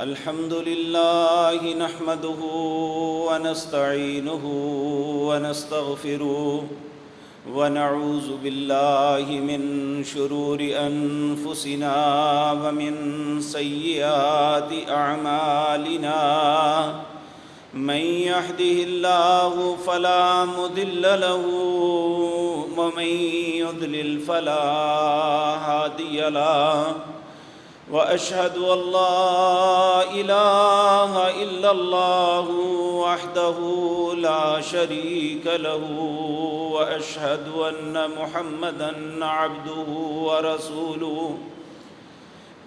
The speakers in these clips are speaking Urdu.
الحمد لله نحمده ونستعينه ونستغفره ونعوذ بالله من شرور أنفسنا ومن سيئات أعمالنا من يهده الله فلا مضل له ومن يضلل فلا هادي له وأشهد أن لا إله إلا الله وحده لا شريك له وأشهد أن محمدًا عبده ورسوله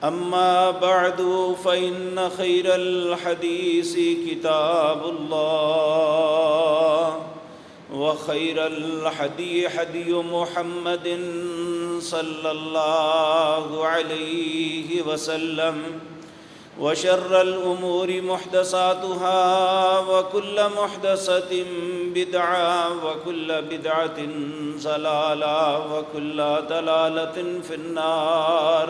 أما بعد فإن خير الحديث كتاب الله وخير الهدي هدي محمد صلى الله عليه وسلم وشر الأمور محدثاتها وكل محدثة بدعة وكل بدعة ضلالة وكل ضلالة في النار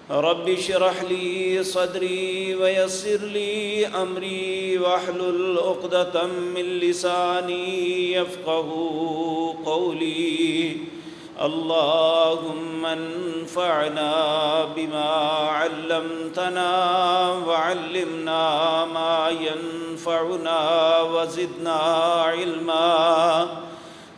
رب اشرح لي صدري ويسر لي أمري واحلل عقدة من لساني يفقهوا قولي اللهم انفعنا بما علمتنا وعلمنا ما ينفعنا وزدنا علما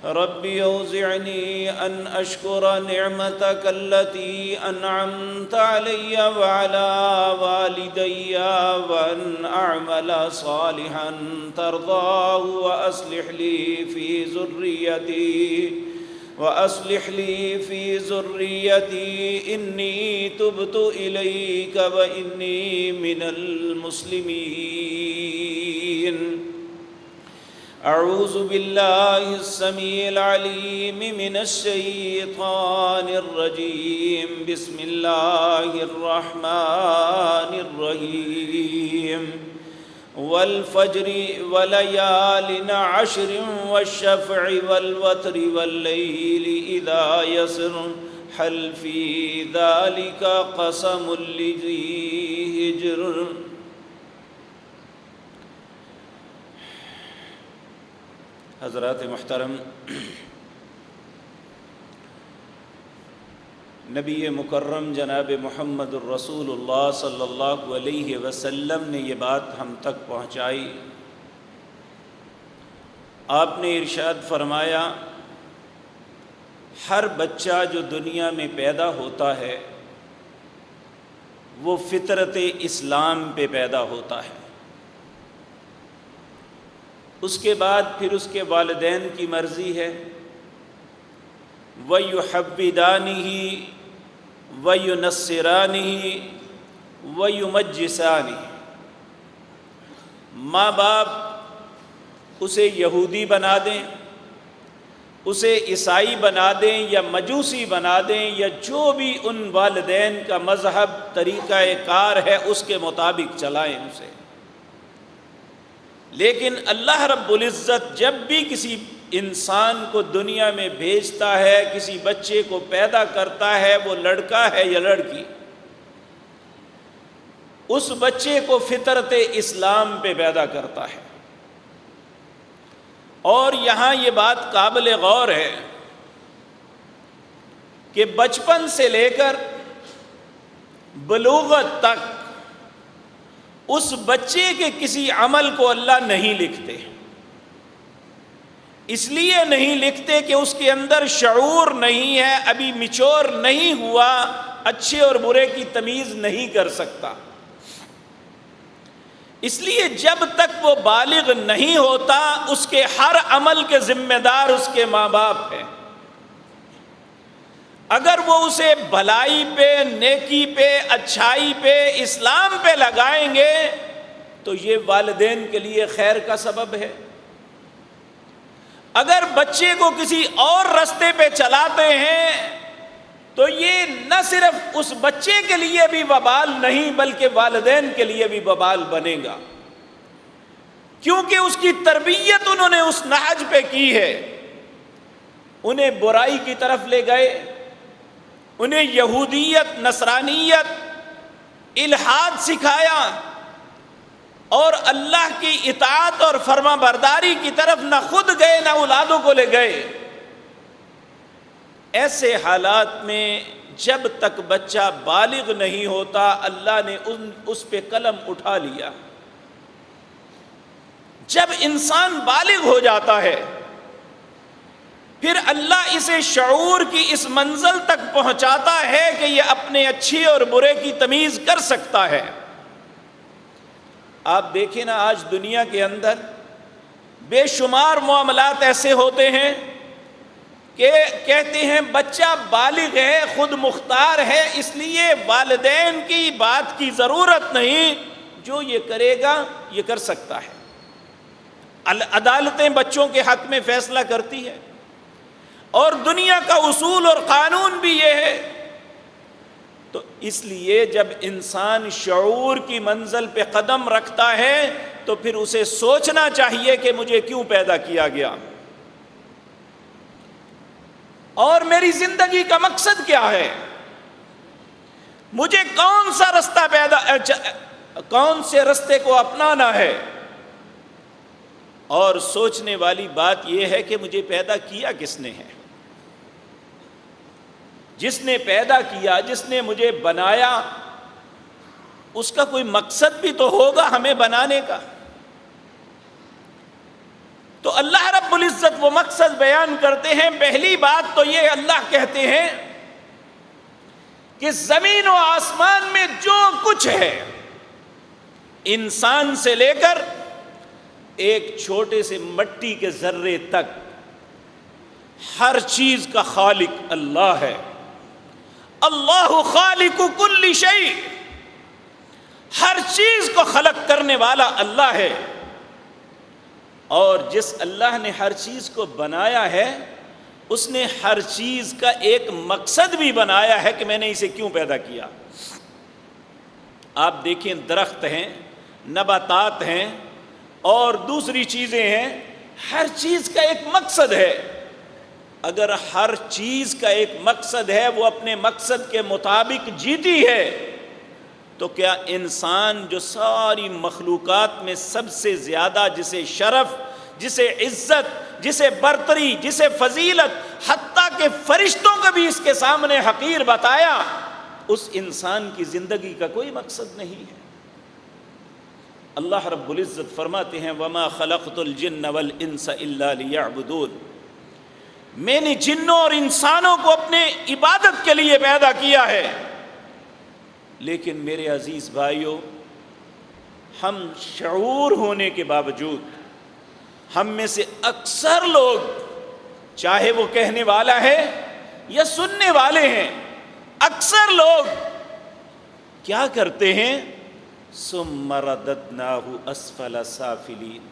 رب أوزعني أن أشكر نعمتك التي أنعمت علي وعلى والدي وأن أعمل صالحا ترضاه وأصلح لي في ذريتي إني تبت إليك وإني من المسلمين أعوذ بالله السميع العليم من الشيطان الرجيم بسم الله الرحمن الرحيم والفجر وليال عشر والشفع والوتر والليل إذا يسر هل في ذلك قسم لذي حجر حضرات محترم، نبی مکرم جناب محمد الرسول اللہ صلی اللہ علیہ وسلم نے یہ بات ہم تک پہنچائی۔ آپ نے ارشاد فرمایا، ہر بچہ جو دنیا میں پیدا ہوتا ہے وہ فطرت اسلام پہ پیدا ہوتا ہے، اس کے بعد پھر اس کے والدین کی مرضی ہے، وَيُحَوِّدَانِهِ وَيُنَصِّرَانِهِ وَيُمَجِّسَانِهِ، ماں باپ اسے یہودی بنا دیں، اسے عیسائی بنا دیں یا مجوسی بنا دیں یا جو بھی ان والدین کا مذہب طریقہ کار ہے اس کے مطابق چلائیں اسے، لیکن اللہ رب العزت جب بھی کسی انسان کو دنیا میں بھیجتا ہے، کسی بچے کو پیدا کرتا ہے، وہ لڑکا ہے یا لڑکی، اس بچے کو فطرت اسلام پہ پیدا کرتا ہے۔ اور یہاں یہ بات قابل غور ہے کہ بچپن سے لے کر بلوغت تک اس بچے کے کسی عمل کو اللہ نہیں لکھتے۔ اس لیے نہیں لکھتے کہ اس کے اندر شعور نہیں ہے، ابھی میچور نہیں ہوا، اچھے اور برے کی تمیز نہیں کر سکتا۔ اس لیے جب تک وہ بالغ نہیں ہوتا اس کے ہر عمل کے ذمہ دار اس کے ماں باپ ہیں۔ اگر وہ اسے بھلائی پہ، نیکی پہ، اچھائی پہ، اسلام پہ لگائیں گے تو یہ والدین کے لیے خیر کا سبب ہے۔ اگر بچے کو کسی اور راستے پہ چلاتے ہیں تو یہ نہ صرف اس بچے کے لیے بھی وبال نہیں بلکہ والدین کے لیے بھی وبال بنے گا، کیونکہ اس کی تربیت انہوں نے اس نہج پہ کی ہے۔ انہیں برائی کی طرف لے گئے، انہیں یہودیت، نصرانیت، الحاد سکھایا اور اللہ کی اطاعت اور فرما برداری کی طرف نہ خود گئے نہ اولادوں کو لے گئے، ایسے حالات میں جب تک بچہ بالغ نہیں ہوتا اللہ نے اس پہ قلم اٹھا لیا۔ جب انسان بالغ ہو جاتا ہے پھر اللہ اسے شعور کی اس منزل تک پہنچاتا ہے کہ یہ اپنے اچھے اور برے کی تمیز کر سکتا ہے۔ آپ دیکھیں نا، آج دنیا کے اندر بے شمار معاملات ایسے ہوتے ہیں کہ کہتے ہیں بچہ بالغ ہے، خود مختار ہے، اس لیے والدین کی بات کی ضرورت نہیں، جو یہ کرے گا یہ کر سکتا ہے۔ عدالتیں بچوں کے حق میں فیصلہ کرتی ہے، اور دنیا کا اصول اور قانون بھی یہ ہے۔ تو اس لیے جب انسان شعور کی منزل پہ قدم رکھتا ہے تو پھر اسے سوچنا چاہیے کہ مجھے کیوں پیدا کیا گیا اور میری زندگی کا مقصد کیا ہے، مجھے کون سے رستے کو اپنانا ہے۔ اور سوچنے والی بات یہ ہے کہ مجھے پیدا کیا کس نے ہے؟ جس نے پیدا کیا، جس نے مجھے بنایا، اس کا کوئی مقصد بھی تو ہوگا ہمیں بنانے کا۔ تو اللہ رب العزت وہ مقصد بیان کرتے ہیں۔ پہلی بات تو یہ اللہ کہتے ہیں کہ زمین و آسمان میں جو کچھ ہے، انسان سے لے کر ایک چھوٹے سے مٹی کے ذرے تک، ہر چیز کا خالق اللہ ہے۔ اللہ خالق کل شیء، ہر چیز کو خلق کرنے والا اللہ ہے۔ اور جس اللہ نے ہر چیز کو بنایا ہے، اس نے ہر چیز کا ایک مقصد بھی بنایا ہے کہ میں نے اسے کیوں پیدا کیا۔ آپ دیکھیں، درخت ہیں، نباتات ہیں اور دوسری چیزیں ہیں، ہر چیز کا ایک مقصد ہے۔ اگر ہر چیز کا ایک مقصد ہے، وہ اپنے مقصد کے مطابق جیتی ہے، تو کیا انسان جو ساری مخلوقات میں سب سے زیادہ جسے شرف، جسے عزت، جسے برتری، جسے فضیلت، حتیٰ کہ فرشتوں کو بھی اس کے سامنے حقیر بتایا، اس انسان کی زندگی کا کوئی مقصد نہیں ہے۔ اللہ رب العزت فرماتے ہیں وَمَا خَلَقْتُ الْجِنَّ وَالْإِنسَ إِلَّا لِيَعْبُدُونَ، میں نے جنوں اور انسانوں کو اپنے عبادت کے لیے پیدا کیا ہے۔ لیکن میرے عزیز بھائیوں، ہم شعور ہونے کے باوجود ہم میں سے اکثر لوگ، چاہے وہ کہنے والا ہے یا سننے والے ہیں، اکثر لوگ کیا کرتے ہیں؟ ثم رددناہ اسفل سافلین،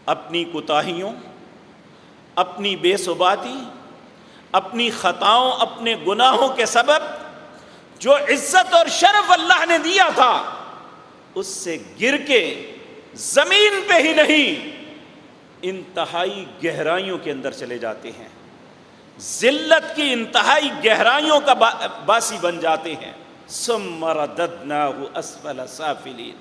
اپنی کوتاہیوں، اپنی بے ثباتی، اپنی خطاؤں، اپنے گناہوں کے سبب جو عزت اور شرف اللہ نے دیا تھا، اس سے گر کے زمین پہ ہی نہیں، انتہائی گہرائیوں کے اندر چلے جاتے ہیں، ذلت کی انتہائی گہرائیوں کا باسی بن جاتے ہیں۔ ثم رددناہ اسفل سافلین،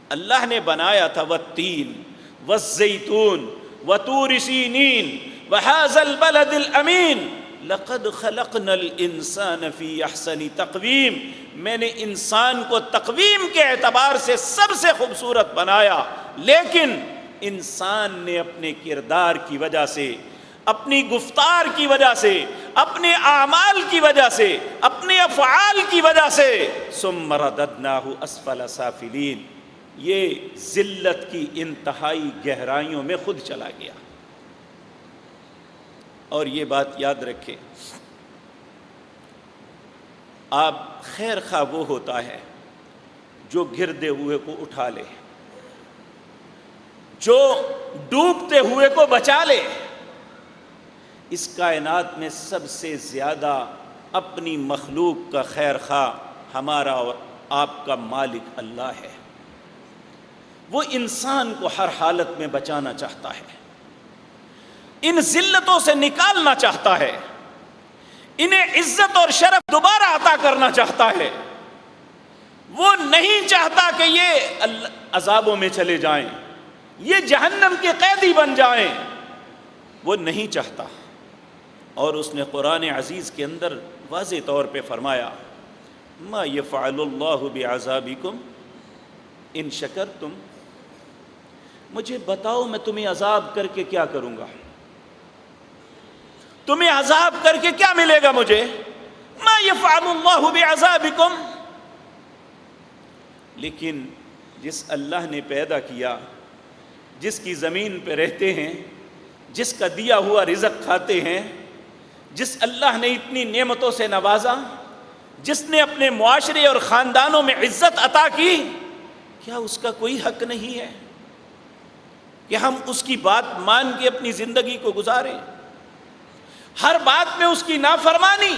اللہ نے بنایا تھا والتین والزیتون وطور سینین وہذا البلد الامین لقد خلقنا الانسان فی احسن تقویم، میں نے انسان کو تقویم کے اعتبار سے سب سے خوبصورت بنایا، لیکن انسان نے اپنے کردار کی وجہ سے، اپنی گفتار کی وجہ سے، اپنے اعمال کی وجہ سے، اپنے افعال کی وجہ سے ثم رددناہ اسفل سافلین، یہ ذلت کی انتہائی گہرائیوں میں خود چلا گیا۔ اور یہ بات یاد رکھیں، آپ خیر خواہ وہ ہوتا ہے جو گرتے ہوئے کو اٹھا لے، جو ڈوبتے ہوئے کو بچا لے۔ اس کائنات میں سب سے زیادہ اپنی مخلوق کا خیر خواہ ہمارا اور آپ کا مالک اللہ ہے۔ وہ انسان کو ہر حالت میں بچانا چاہتا ہے، ان ذلتوں سے نکالنا چاہتا ہے، انہیں عزت اور شرف دوبارہ عطا کرنا چاہتا ہے۔ وہ نہیں چاہتا کہ یہ عذابوں میں چلے جائیں، یہ جہنم کے قیدی بن جائیں، وہ نہیں چاہتا۔ اور اس نے قرآن عزیز کے اندر واضح طور پہ فرمایا ما یفعل اللہ بعذابکم ان شکرتم، مجھے بتاؤ میں تمہیں عذاب کر کے کیا کروں گا، تمہیں عذاب کر کے کیا ملے گا مجھے، ما یفعل اللہ بعذابکم۔ لیکن جس اللہ نے پیدا کیا، جس کی زمین پہ رہتے ہیں، جس کا دیا ہوا رزق کھاتے ہیں، جس اللہ نے اتنی نعمتوں سے نوازا، جس نے اپنے معاشرے اور خاندانوں میں عزت عطا کی، کیا اس کا کوئی حق نہیں ہے کہ ہم اس کی بات مان کے اپنی زندگی کو گزاریں؟ ہر بات میں اس کی نافرمانی۔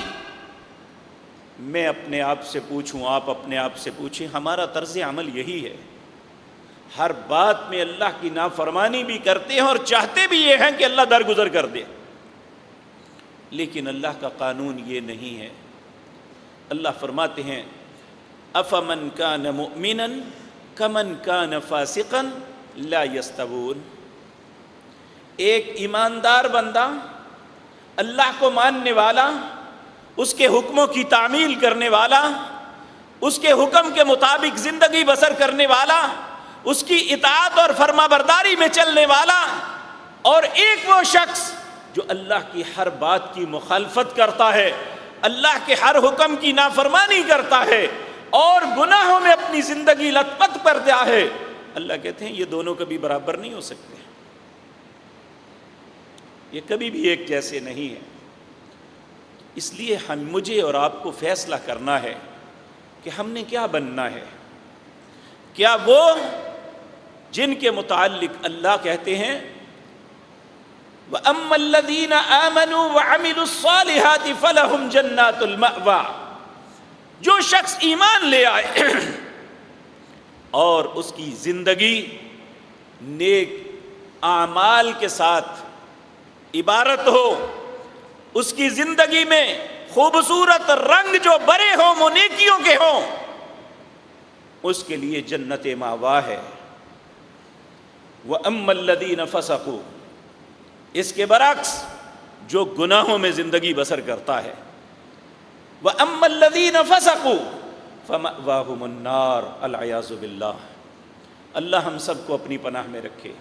میں اپنے آپ سے پوچھوں، آپ اپنے آپ سے پوچھیں، ہمارا طرز عمل یہی ہے، ہر بات میں اللہ کی نافرمانی بھی کرتے ہیں اور چاہتے بھی یہ ہیں کہ اللہ درگزر کر دے، لیکن اللہ کا قانون یہ نہیں ہے۔ اللہ فرماتے ہیں افمن کان مؤمنا کمن کان فاسقا لا یستوون، ایک ایماندار بندہ، اللہ کو ماننے والا، اس کے حکموں کی تعمیل کرنے والا، اس کے حکم کے مطابق زندگی بسر کرنے والا، اس کی اطاعت اور فرما برداری میں چلنے والا، اور ایک وہ شخص جو اللہ کی ہر بات کی مخالفت کرتا ہے، اللہ کے ہر حکم کی نافرمانی کرتا ہے اور گناہوں میں اپنی زندگی لت پت پر دیا ہے، اللہ کہتے ہیں یہ دونوں کبھی برابر نہیں ہو سکتے، یہ کبھی بھی ایک جیسے نہیں ہیں۔ اس لیے مجھے اور آپ کو فیصلہ کرنا ہے کہ ہم نے کیا بننا ہے۔ کیا وہ جن کے متعلق اللہ کہتے ہیں وَأَمَّا الَّذِينَ آمَنُوا وَعَمِلُوا الصَّالِحَاتِ فَلَهُمْ جَنَّاتُ الْمَأْوَى، جو شخص ایمان لے آئے اور اس کی زندگی نیک اعمال کے ساتھ عبارت ہو، اس کی زندگی میں خوبصورت رنگ جو بڑے ہوں وہ نیکیوں کے ہوں، اس کے لیے جنت ماوا ہے۔ وَأَمَّا الَّذِينَ فَسَقُوا، اس کے برعکس جو گناہوں میں زندگی بسر کرتا ہے، وَأَمَّا الَّذِينَ فَسَقُوا فَمَأْوَاهُمُ النَّارُ الْعِيَاذُ بِاللَّهِ۔ اللہ ہم سب کو اپنی پناہ میں رکھے۔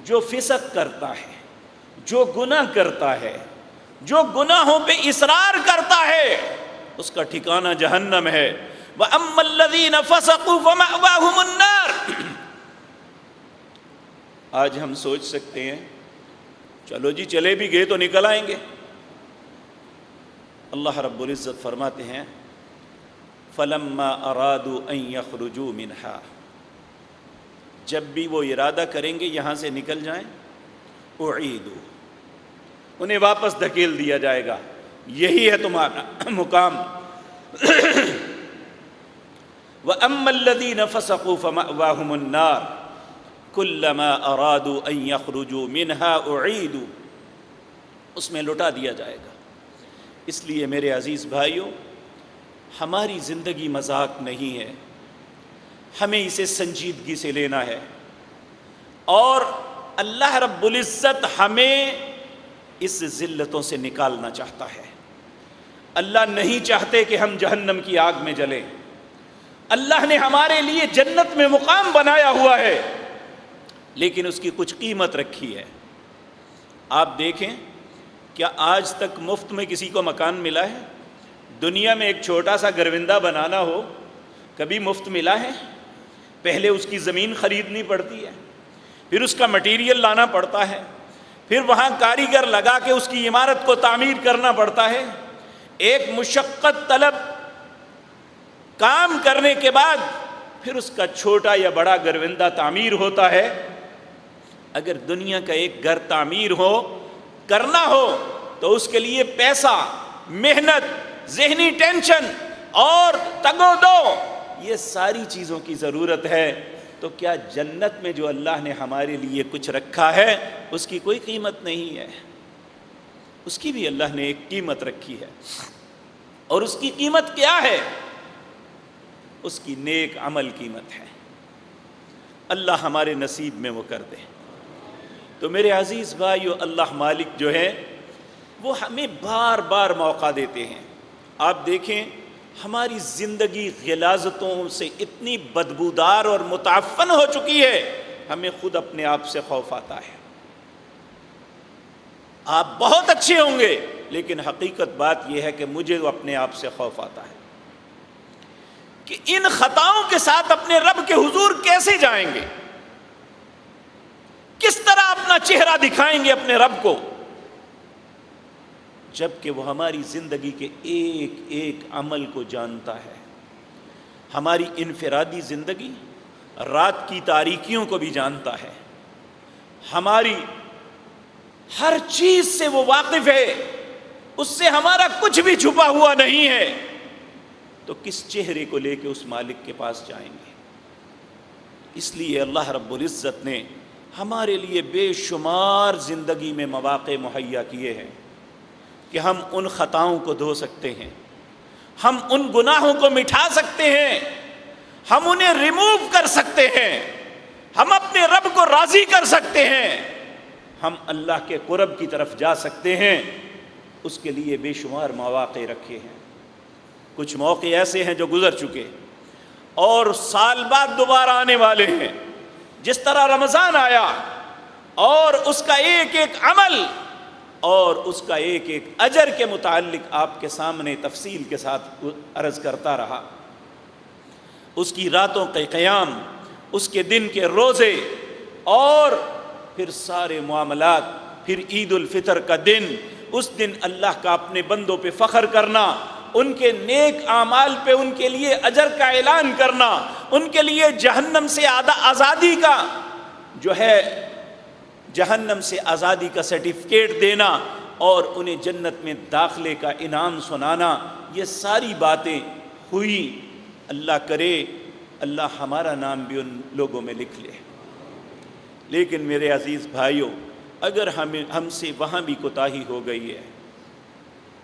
جو فسق کرتا ہے، جو گناہ کرتا ہے، جو گناہوں پہ اصرار کرتا ہے، اس کا ٹھکانہ جہنم ہے۔ وَأَمَّا الَّذِينَ فَسَقُوا فَمَأْوَاهُمُ النَّارُ۔ آج ہم سوچ سکتے ہیں چلو جی چلے بھی گئے تو نکل آئیں گے۔ اللہ رب العزت فرماتے ہیں فَلَمَّا أَرَادُوا أَن يَخْرُجُوا مِنْهَا، جب بھی وہ ارادہ کریں گے یہاں سے نکل جائیں، اُعِیدُوا، انہیں واپس دھکیل دیا جائے گا، یہی ہے تمہارا مقام۔ وَأَمَّا الَّذِينَ فَسَقُوا فَمَأْوَاهُمُ النَّارُ كُلَّمَا أَرَادُوا أَن يَخْرُجُوا مِنْهَا أُعِیدُوا، اس میں لٹا دیا جائے گا۔ اس لیے میرے عزیز بھائیوں، ہماری زندگی مذاق نہیں ہے، ہمیں اسے سنجیدگی سے لینا ہے، اور اللہ رب العزت ہمیں اس ذلتوں سے نکالنا چاہتا ہے۔ اللہ نہیں چاہتے کہ ہم جہنم کی آگ میں جلیں، اللہ نے ہمارے لیے جنت میں مقام بنایا ہوا ہے، لیکن اس کی کچھ قیمت رکھی ہے۔ آپ دیکھیں کیا آج تک مفت میں کسی کو مکان ملا ہے؟ دنیا میں ایک چھوٹا سا گروندہ بنانا ہو کبھی مفت ملا ہے؟ پہلے اس کی زمین خریدنی پڑتی ہے، پھر اس کا مٹیریل لانا پڑتا ہے، پھر وہاں کاریگر لگا کے اس کی عمارت کو تعمیر کرنا پڑتا ہے۔ ایک مشقت طلب کام کرنے کے بعد پھر اس کا چھوٹا یا بڑا گروندہ تعمیر ہوتا ہے۔ اگر دنیا کا ایک گھر تعمیر ہو، کرنا ہو، تو اس کے لیے پیسہ، محنت، ذہنی ٹینشن اور تگ و دو، یہ ساری چیزوں کی ضرورت ہے۔ تو کیا جنت میں جو اللہ نے ہمارے لیے کچھ رکھا ہے اس کی کوئی قیمت نہیں ہے؟ اس کی بھی اللہ نے ایک قیمت رکھی ہے، اور اس کی قیمت کیا ہے؟ اس کی نیک عمل قیمت ہے۔ اللہ ہمارے نصیب میں وہ کر دے۔ تو میرے عزیز بھائیو، اللہ مالک جو ہے وہ ہمیں بار بار موقع دیتے ہیں۔ آپ دیکھیں ہماری زندگی غلاظتوں سے اتنی بدبودار اور متعفن ہو چکی ہے، ہمیں خود اپنے آپ سے خوف آتا ہے۔ آپ بہت اچھے ہوں گے، لیکن حقیقت بات یہ ہے کہ مجھے اپنے آپ سے خوف آتا ہے کہ ان خطاؤں کے ساتھ اپنے رب کے حضور کیسے جائیں گے، کس طرح اپنا چہرہ دکھائیں گے اپنے رب کو، جبکہ وہ ہماری زندگی کے ایک ایک عمل کو جانتا ہے۔ ہماری انفرادی زندگی، رات کی تاریکیوں کو بھی جانتا ہے، ہماری ہر چیز سے وہ واقف ہے، اس سے ہمارا کچھ بھی چھپا ہوا نہیں ہے۔ تو کس چہرے کو لے کے اس مالک کے پاس جائیں گے؟ اس لیے اللہ رب العزت نے ہمارے لیے بے شمار زندگی میں مواقع مہیا کیے ہیں کہ ہم ان خطاؤں کو دھو سکتے ہیں، ہم ان گناہوں کو مٹھا سکتے ہیں، ہم انہیں ریموو کر سکتے ہیں، ہم اپنے رب کو راضی کر سکتے ہیں، ہم اللہ کے قرب کی طرف جا سکتے ہیں۔ اس کے لیے بے شمار مواقع رکھے ہیں۔ کچھ موقع ایسے ہیں جو گزر چکے اور سال بعد دوبارہ آنے والے ہیں، جس طرح رمضان آیا اور اس کا ایک ایک عمل اور اس کا ایک ایک اجر کے متعلق آپ کے سامنے تفصیل کے ساتھ عرض کرتا رہا۔ اس کی راتوں کے قیام، اس کے دن کے روزے، اور پھر سارے معاملات، پھر عید الفطر کا دن، اس دن اللہ کا اپنے بندوں پہ فخر کرنا، ان کے نیک اعمال پہ ان کے لیے اجر کا اعلان کرنا، ان کے لیے جہنم سے آزادی کا جو ہے جہنم سے آزادی کا سرٹیفکیٹ دینا اور انہیں جنت میں داخلے کا انعام سنانا، یہ ساری باتیں ہوئی۔ اللہ کرے اللہ ہمارا نام بھی ان لوگوں میں لکھ لے۔ لیکن میرے عزیز بھائیوں، اگر ہم سے وہاں بھی کوتاہی ہو گئی ہے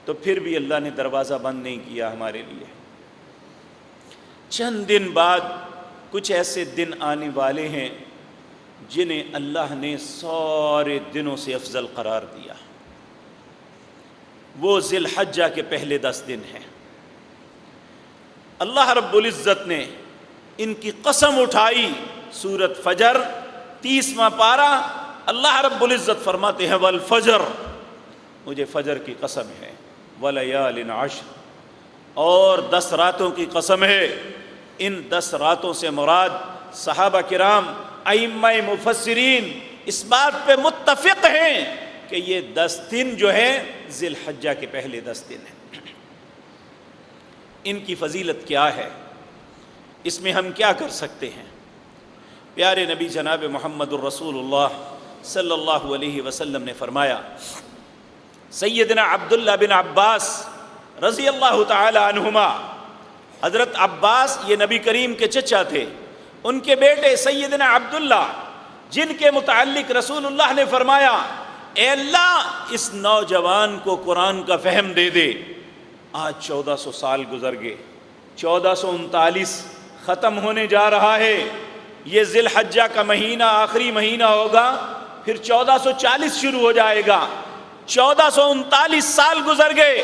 تو پھر بھی اللہ نے دروازہ بند نہیں کیا ہمارے لیے۔ چند دن بعد کچھ ایسے دن آنے والے ہیں جنہیں اللہ نے سارے دنوں سے افضل قرار دیا۔ وہ ذی الحجہ کے پہلے 10 دن ہیں۔ اللہ رب العزت نے ان کی قسم اٹھائی۔ سورۃ فجر 30واں پارہ، اللہ رب العزت فرماتے ہیں والفجر، مجھے فجر کی قسم ہے، ولیال عشر، اور 10 راتوں کی قسم ہے۔ ان 10 راتوں سے مراد صحابہ کرام، ائمہ مفسرین اس بات پہ متفق ہیں کہ یہ 10 دن جو ہیں ذی الحجہ کے پہلے 10 دن ہیں۔ ان کی فضیلت کیا ہے؟ اس میں ہم کیا کر سکتے ہیں؟ پیارے نبی جناب محمد الرسول اللہ صلی اللہ علیہ وسلم نے فرمایا، سیدنا عبداللہ بن عباس رضی اللہ تعالی عنہما، حضرت عباس یہ نبی کریم کے چچا تھے، ان کے بیٹے سیدنا عبداللہ، جن کے متعلق رسول اللہ نے فرمایا، اے اللہ اس نوجوان کو قرآن کا فہم دے دے۔ آج 1400 سال گزر گئے، 1439 ختم ہونے جا رہا ہے۔ یہ ذی الحجہ کا مہینہ آخری مہینہ ہوگا، پھر 1440 شروع ہو جائے گا۔ 1439 سال گزر گئے۔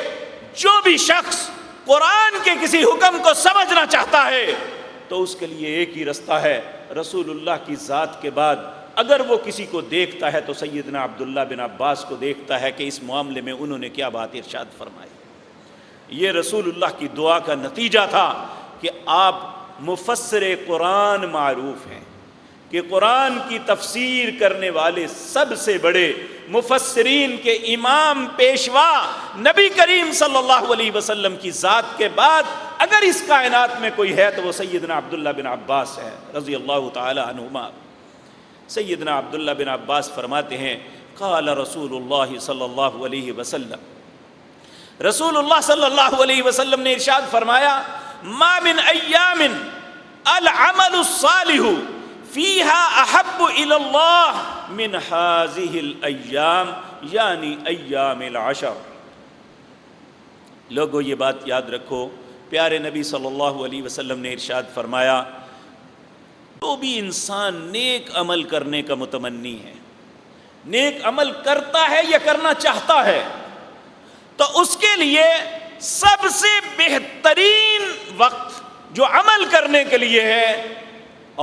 جو بھی شخص قرآن کے کسی حکم کو سمجھنا چاہتا ہے تو اس کے لیے ایک ہی رستہ ہے، رسول اللہ کی ذات کے بعد اگر وہ کسی کو دیکھتا ہے تو سیدنا عبداللہ بن عباس کو دیکھتا ہے کہ اس معاملے میں انہوں نے کیا بات ارشاد فرمائی۔ یہ رسول اللہ کی دعا کا نتیجہ تھا کہ آپ مفسر قرآن معروف ہیں، کہ قرآن کی تفسیر کرنے والے سب سے بڑے مفسرین کے امام پیشوا نبی کریم صلی اللہ علیہ وسلم کی ذات کے بعد اگر اس کائنات میں کوئی ہے تو وہ سیدنا عبداللہ بن عباس ہے رضی اللہ تعالی عنہما۔ سیدنا عبداللہ بن عباس فرماتے ہیں، قال رسول اللہ صلی اللہ علیہ وسلم، رسول اللہ صلی اللہ علیہ وسلم نے ارشاد فرمایا، ما من ایام العمل الصالح فیہا احب الی اللہ من ہذہ الایام، یعنی ایام العشر۔ لوگوں یہ بات یاد رکھو پیارے نبی صلی اللہ علیہ وسلم نے ارشاد فرمایا، جو بھی انسان نیک عمل کرنے کا متمنی ہے، نیک عمل کرتا ہے یا کرنا چاہتا ہے، تو اس کے لیے سب سے بہترین وقت جو عمل کرنے کے لیے ہے،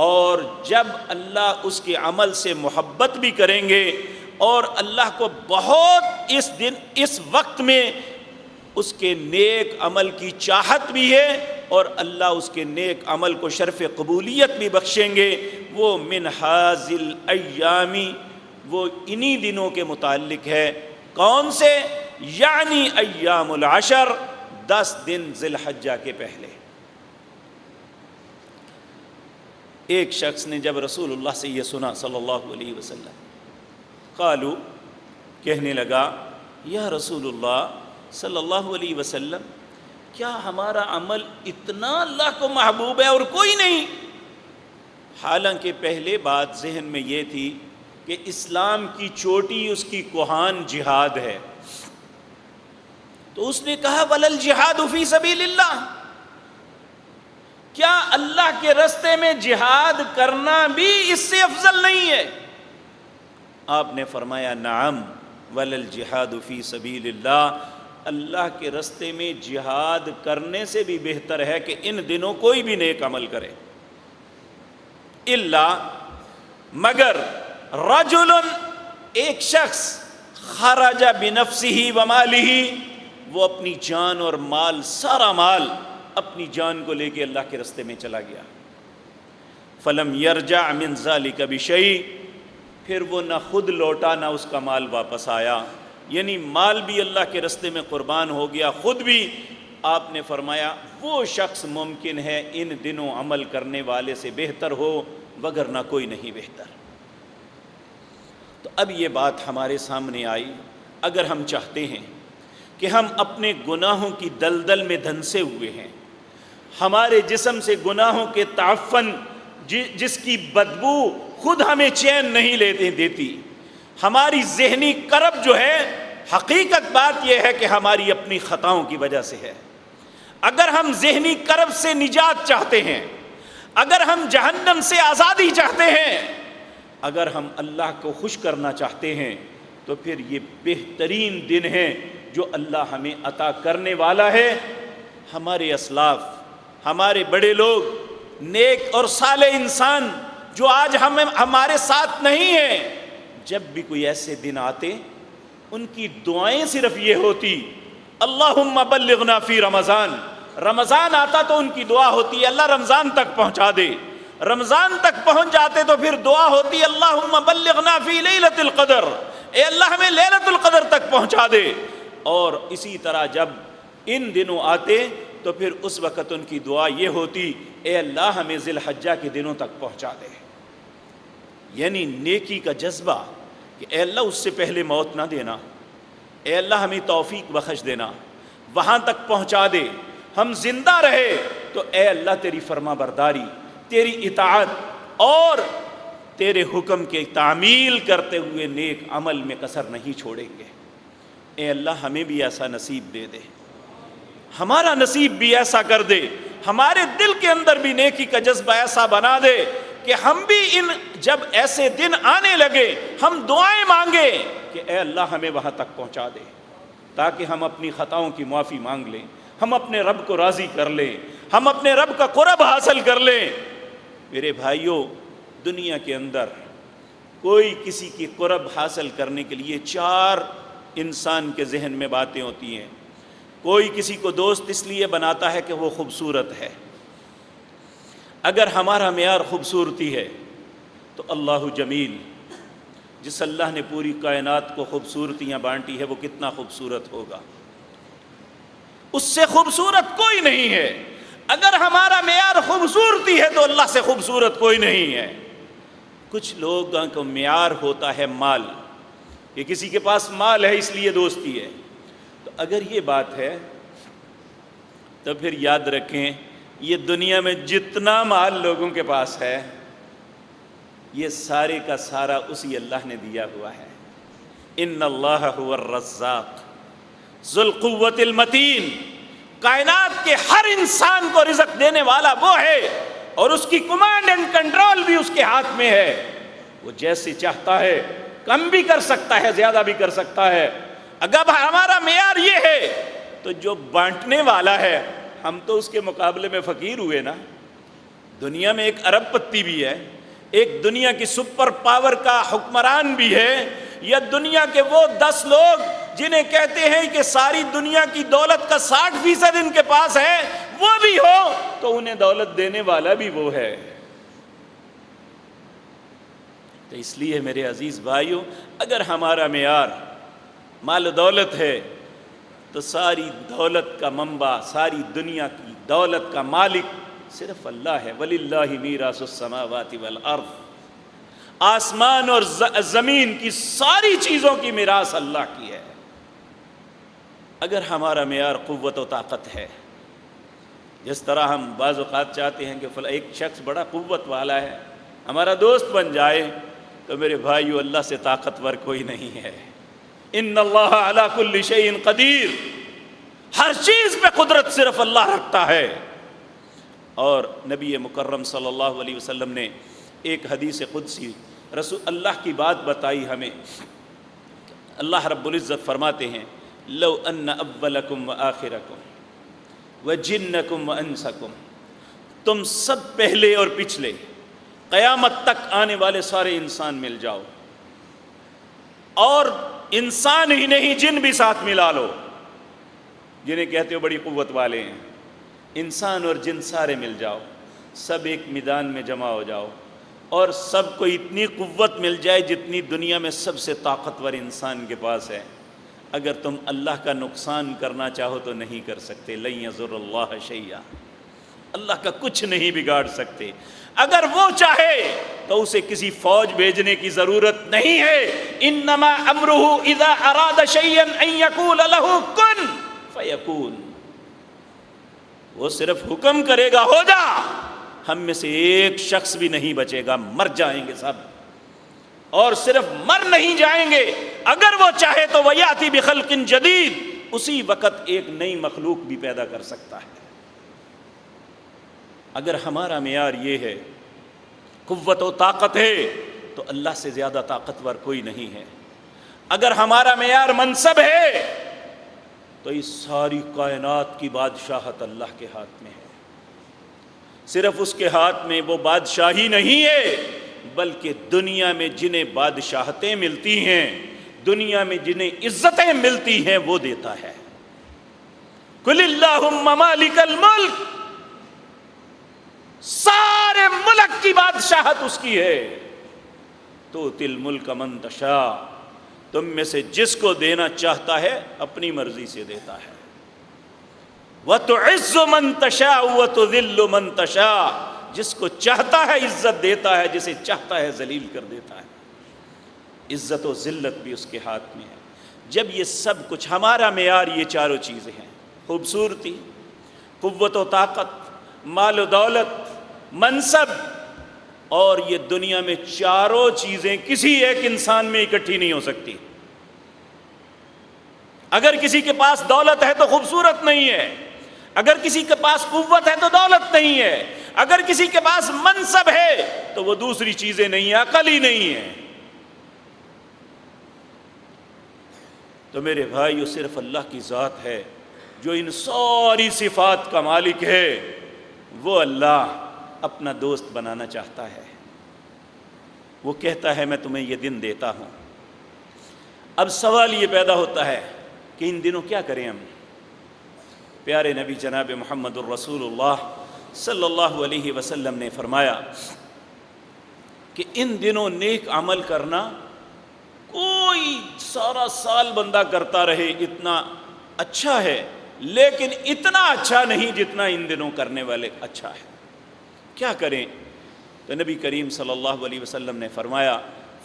اور جب اللہ اس کے عمل سے محبت بھی کریں گے اور اللہ کو بہت اس وقت میں اس کے نیک عمل کی چاہت بھی ہے اور اللہ اس کے نیک عمل کو شرف قبولیت بھی بخشیں گے، وہ من حاذل ایامی، وہ انہی دنوں کے متعلق ہے۔ کون سے؟ یعنی ایام العشر، 10 دن ذی الحجہ کے پہلے۔ ایک شخص نے جب رسول اللہ سے یہ سنا صلی اللہ علیہ وسلم، قالو، کہنے لگا، یا رسول اللہ صلی اللہ علیہ وسلم، کیا ہمارا عمل اتنا اللہ کو محبوب ہے اور کوئی نہیں؟ حالانکہ پہلے بات ذہن میں یہ تھی کہ اسلام کی چوٹی، اس کی کوہان جہاد ہے، تو اس نے کہا ولل جہاد فی سبیل اللہ، کیا اللہ کے راستے میں جہاد کرنا بھی اس سے افضل نہیں ہے؟ آپ نے فرمایا نعم ولل جہاد فی سبیل اللہ، اللہ کے راستے میں جہاد کرنے سے بھی بہتر ہے کہ ان دنوں کوئی بھی نیک عمل کرے، الا، مگر، رجل، ایک شخص، خرج بنفسہ ومالہ، وہ اپنی جان اور مال، سارا مال، اپنی جان کو لے کے اللہ کے راستے میں چلا گیا، فلم یرجع من ذلک بشیء، پھر وہ نہ خود لوٹا نہ اس کا مال واپس آیا، یعنی مال بھی اللہ کے راستے میں قربان ہو گیا، خود بھی۔ آپ نے فرمایا وہ شخص ممکن ہے ان دنوں عمل کرنے والے سے بہتر ہو، وگرنہ کوئی نہیں بہتر۔ تو اب یہ بات ہمارے سامنے آئی، اگر ہم چاہتے ہیں کہ ہم اپنے گناہوں کی دلدل میں دھنسے ہوئے ہیں، ہمارے جسم سے گناہوں کے تعفن، جس کی بدبو خود ہمیں چین نہیں لیتے دیتی، ہماری ذہنی کرب جو ہے، حقیقت بات یہ ہے کہ ہماری اپنی خطاؤں کی وجہ سے ہے۔ اگر ہم ذہنی کرب سے نجات چاہتے ہیں، اگر ہم جہنم سے آزادی چاہتے ہیں، اگر ہم اللہ کو خوش کرنا چاہتے ہیں، تو پھر یہ بہترین دن ہے جو اللہ ہمیں عطا کرنے والا ہے۔ ہمارے اسلاف، ہمارے بڑے لوگ، نیک اور صالح انسان جو آج ہمارے ساتھ نہیں ہیں، جب بھی کوئی ایسے دن آتے، ان کی دعائیں صرف یہ ہوتی، اللہم بلغنا فی رمضان۔ رمضان آتا تو ان کی دعا ہوتی ہے اللہ رمضان تک پہنچا دے، رمضان تک پہنچ جاتے تو پھر دعا ہوتی ہے اللہم بلغنا فی لیلۃ القدر، اے اللہ ہمیں لیلۃ القدر تک پہنچا دے۔ اور اسی طرح جب ان دنوں آتے تو پھر اس وقت ان کی دعا یہ ہوتی، اے اللہ ہمیں ذی الحجہ کے دنوں تک پہنچا دے۔ یعنی نیکی کا جذبہ کہ اے اللہ اس سے پہلے موت نہ دینا، اے اللہ ہمیں توفیق بخش دینا، وہاں تک پہنچا دے، ہم زندہ رہے تو اے اللہ تیری فرما برداری، تیری اطاعت اور تیرے حکم کے تعمیل کرتے ہوئے نیک عمل میں کسر نہیں چھوڑیں گے۔ اے اللہ ہمیں بھی ایسا نصیب دے دے، ہمارا نصیب بھی ایسا کر دے، ہمارے دل کے اندر بھی نیکی کا جذبہ ایسا بنا دے کہ ہم بھی جب ایسے دن آنے لگے ہم دعائیں مانگے کہ اے اللہ ہمیں وہاں تک پہنچا دے، تاکہ ہم اپنی خطاؤں کی معافی مانگ لیں، ہم اپنے رب کو راضی کر لیں، ہم اپنے رب کا قرب حاصل کر لیں۔ میرے بھائیوں، دنیا کے اندر کوئی کسی کی قرب حاصل کرنے کے لیے 4 انسان کے ذہن میں باتیں ہوتی ہیں۔ کوئی کسی کو دوست اس لیے بناتا ہے کہ وہ خوبصورت ہے۔ اگر ہمارا معیار خوبصورتی ہے تو اللہ جمیل، جس اللہ نے پوری کائنات کو خوبصورتیاں بانٹی ہے وہ کتنا خوبصورت ہوگا، اس سے خوبصورت کوئی نہیں ہے۔ اگر ہمارا معیار خوبصورتی ہے تو اللہ سے خوبصورت کوئی نہیں ہے۔ کچھ لوگوں کا معیار ہوتا ہے مال، کہ کسی کے پاس مال ہے اس لیے دوستی ہے۔ تو اگر یہ بات ہے تو پھر یاد رکھیں، یہ دنیا میں جتنا مال لوگوں کے پاس ہے یہ سارے کا سارا اسی اللہ نے دیا ہوا ہے۔ ان اللہ هو الرزاق ذو القوة المتین، کائنات کے ہر انسان کو رزق دینے والا وہ ہے، اور اس کی کمانڈ اینڈ کنٹرول بھی اس کے ہاتھ میں ہے۔ وہ جیسے چاہتا ہے کم بھی کر سکتا ہے، زیادہ بھی کر سکتا ہے۔ اگر ہمارا معیار یہ ہے تو جو بانٹنے والا ہے ہم تو اس کے مقابلے میں فقیر ہوئے نا۔ دنیا میں ایک ارب پتی بھی ہے، ایک دنیا کی سپر پاور کا حکمران بھی ہے، یا دنیا کے وہ 10 لوگ جنہیں کہتے ہیں کہ ساری دنیا کی دولت کا 60% ان کے پاس ہے، وہ بھی ہو تو انہیں دولت دینے والا بھی وہ ہے۔ تو اس لیے میرے عزیز بھائیوں، اگر ہمارا معیار مال و دولت ہے تو ساری دولت کا منبع، ساری دنیا کی دولت کا مالک صرف اللہ ہے۔ وَلِلَّهِ مِيرَاثُ السَّمَاوَاتِ وَالْأَرْضِ، آسمان اور زمین کی ساری چیزوں کی میراث اللہ کی ہے۔ اگر ہمارا معیار قوت و طاقت ہے، جس طرح ہم بعض اوقات چاہتے ہیں کہ ایک شخص بڑا قوت والا ہے ہمارا دوست بن جائے، تو میرے بھائیو اللہ سے طاقتور کوئی نہیں ہے۔ ان اللہ علی کل شیء قدیر، ہر چیز پہ قدرت صرف اللہ رکھتا ہے۔ اور نبی مکرم صلی اللہ علیہ وسلم نے ایک حدیث قدسی رسول اللہ کی بات بتائی ہمیں۔ اللہ رب العزت فرماتے ہیں لو ان اولکم وآخرکم وجنکم وانسکم، تم سب پہلے اور پچھلے قیامت تک آنے والے سارے انسان مل جاؤ، اور انسان ہی نہیں جن بھی ساتھ ملا لو، جنہیں کہتے ہو بڑی قوت والے ہیں، انسان اور جن سارے مل جاؤ، سب ایک میدان میں جمع ہو جاؤ، اور سب کو اتنی قوت مل جائے جتنی دنیا میں سب سے طاقتور انسان کے پاس ہے، اگر تم اللہ کا نقصان کرنا چاہو تو نہیں کر سکتے۔ لن یضر اللہ شیئا، اللہ کا کچھ نہیں بگاڑ سکتے۔ اگر وہ چاہے تو اسے کسی فوج بھیجنے کی ضرورت نہیں ہے۔ انما امرہ اذا اراد شیئا ان یقول له کن فیکون، وہ صرف حکم کرے گا ہو جا، ہم میں سے ایک شخص بھی نہیں بچے گا، مر جائیں گے سب، اور صرف مر نہیں جائیں گے، اگر وہ چاہے تو وَيَأْتِ بِخَلْقٍ جَدِيدٍ، اسی وقت ایک نئی مخلوق بھی پیدا کر سکتا ہے۔ اگر ہمارا معیار یہ ہے، قوت و طاقت ہے، تو اللہ سے زیادہ طاقتور کوئی نہیں ہے۔ اگر ہمارا معیار منصب ہے تو اس ساری کائنات کی بادشاہت اللہ کے ہاتھ میں ہے۔ صرف اس کے ہاتھ میں وہ بادشاہی نہیں ہے، بلکہ دنیا میں جنہیں بادشاہتیں ملتی ہیں، دنیا میں جنہیں عزتیں ملتی ہیں، وہ دیتا ہے۔ قُلِ اللَّهُمَّ مَالِكَ الْمُلْكِ، سارے ملک کی بادشاہت اس کی ہے۔ تُؤْتِي الْمُلْكَ مَن تَشَاءُ، تم میں سے جس کو دینا چاہتا ہے اپنی مرضی سے دیتا ہے۔ وَتُعِزُّ مَن تَشَاءُ وَتُذِلُّ مَن تَشَاءُ، جس کو چاہتا ہے عزت دیتا ہے، جسے چاہتا ہے ذلیل کر دیتا ہے۔ عزت و ذلت بھی اس کے ہاتھ میں ہے۔ جب یہ سب کچھ، ہمارا معیار یہ چاروں چیزیں ہیں، خوبصورتی، قوت و طاقت، مال و دولت، منصب، اور یہ دنیا میں چاروں چیزیں کسی ایک انسان میں اکٹھی نہیں ہو سکتی۔ اگر کسی کے پاس دولت ہے تو خوبصورت نہیں ہے، اگر کسی کے پاس قوت ہے تو دولت نہیں ہے، اگر کسی کے پاس منصب ہے تو وہ دوسری چیزیں نہیں ہیں، عقل ہی نہیں ہے۔ تو میرے بھائیو، صرف اللہ کی ذات ہے جو ان ساری صفات کا مالک ہے۔ وہ اللہ اپنا دوست بنانا چاہتا ہے، وہ کہتا ہے میں تمہیں یہ دن دیتا ہوں۔ اب سوال یہ پیدا ہوتا ہے کہ ان دنوں کیا کریں ہم؟ پیارے نبی جناب محمد الرسول اللہ صلی اللہ علیہ وسلم نے فرمایا کہ ان دنوں نیک عمل کرنا کوئی سارا سال بندہ کرتا رہے اتنا اچھا ہے، لیکن اتنا اچھا نہیں جتنا ان دنوں کرنے والے اچھا ہے۔ کیا کریں؟ تو نبی کریم صلی اللہ علیہ وسلم نے فرمایا